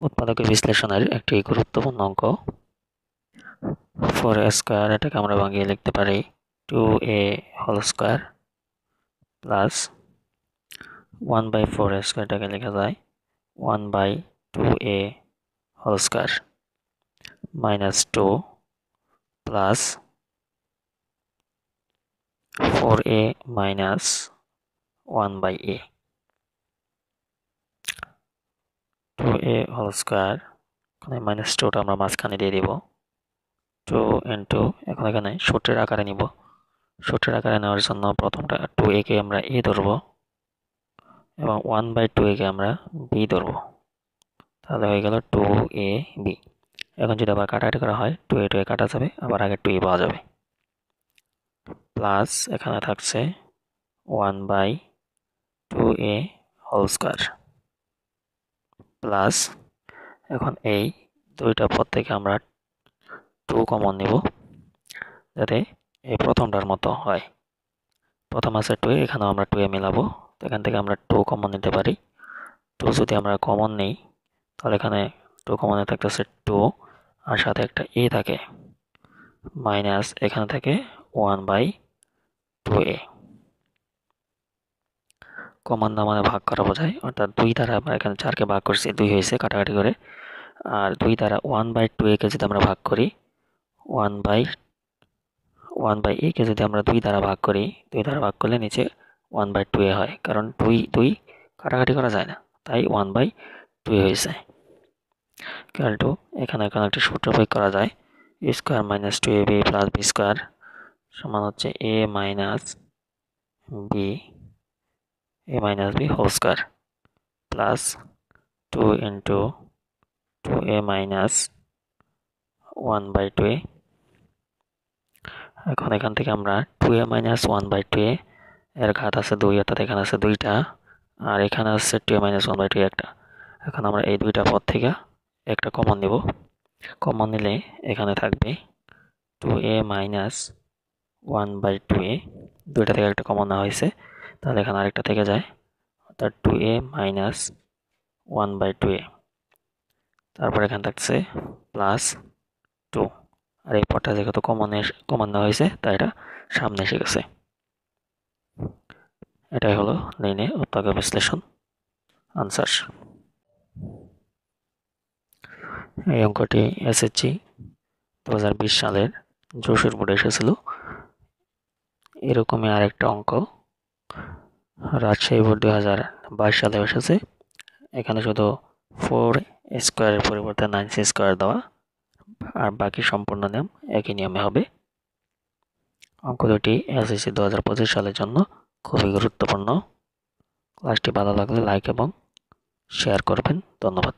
উৎপাদক বিশ্লেষণের একটি গুরুত্বপূর্ণ অঙ্ক 4a স্কয়ার, এটাকে আমরা ভাঙিয়ে লিখতে পারি 2a whole square plus 1/4a square, এটাকে লেখা যায় 1/2a whole square minus 2 plus 4a minus 1/a 2a whole square, এখানে মাইনাস 2টা আমরা মাঝখানে দিয়ে দিব 2 ইন্টু, এখন এখানে সূত্রের আকারে নিব। সূত্রের আকারে নেওয়ার জন্য প্রথমটা 2a কে আমরা a ধরবো এবং 1/2a কে আমরা b ধরবো, তাহলে হয়ে গেল 2ab। এখন যদি আবার কাটাকাটি করা হয় 2a 2a কাটা যাবে, আবার আগে 2a পাওয়া যাবে, প্লাস এখানে থাকছে 1/2a হোল স্কয়ার প্লাস, এখন এই দুইটা পদ থেকে আমরা 2 কমন নিব যাতে এই প্রথমটার মতো হয়। প্রথম আছে 2a, এখানেও আমরা 2a মিলাবো, তো এখান থেকে আমরা 2 কমন নিতে পারি। 2 যদি আমরা কমন নিই তাহলে এখানে 2 কমনে থাকতেছে 2 আর সাথে একটা a থাকে, মাইনাস এখানে থাকে 1/2a। কমন না মানে ভাগ করা বোঝায়, অর্থাৎ 2 দ্বারা আমরা এখানে 4কে ভাগ করছি, 2 হয়েছে কাটাকাটি করে, আর 2 দ্বারা 1/2a কে যদি আমরা ভাগ করি 1/a কে যদি আমরা 2 দ্বারা ভাগ করি, 2 দ্বারা ভাগ করলে নিচে 1/2a হয়, কারণ 2 কাটাকাটি করা যায় না, তাই 1/2a হয়েছে। ইকুয়াল টু, এখানে একটা সূত্র প্রয়োগ করা যায়, a square minus 2ab plus b square সমান হচ্ছে a minus b whole square plus 2 into 2a minus 1/2a। এখন এখান থেকে আমরা 2a মাইনাস 1/2a এর ঘাত আছে 2, অর্থাৎ এখানে আছে 2টা, আর এখানে আছে 2a মাইনাস 1/2 একটা। এখন আমরা এই দুইটা পদ থেকে একটা কমন নিব, কমন নিলে এখানে থাকবে 2a মাইনাস 1/2a, দুইটা থেকে একটা কমন নেওয়া হয়েছে, তাহলে এখানে আরেকটা থেকে যায়, অর্থাৎ 2a মাইনাস 1/2a। তারপর এখানে থাকছে প্লাস 2, আর এই পদটা যেহেতু কমন নেওয়া হয়েছে তাই এটা সামনে এসে গেছে। এটাই হলো লিনিয়ার উৎপাদক বিশ্লেষণ আনসার। এই অঙ্কটি এসএসসি 2020 সালের যশোর বোর্ডে এসেছিল। এরকমই আরেকটা অঙ্ক রাজশাহী বোর্ড 2022 সালে এসেছে। এখানে শুধু 4 স্কোয়ারের পরিবর্তে 9c স্কোয়ার দেওয়া, আর বাকি সম্পূর্ণ নিয়ম একই নিয়মে হবে। অঙ্ক দুটি এসএসসি 2025 সালের জন্য খুবই গুরুত্বপূর্ণ। ক্লাসটি ভালো লাগলে লাইক এবং শেয়ার করবেন। ধন্যবাদ।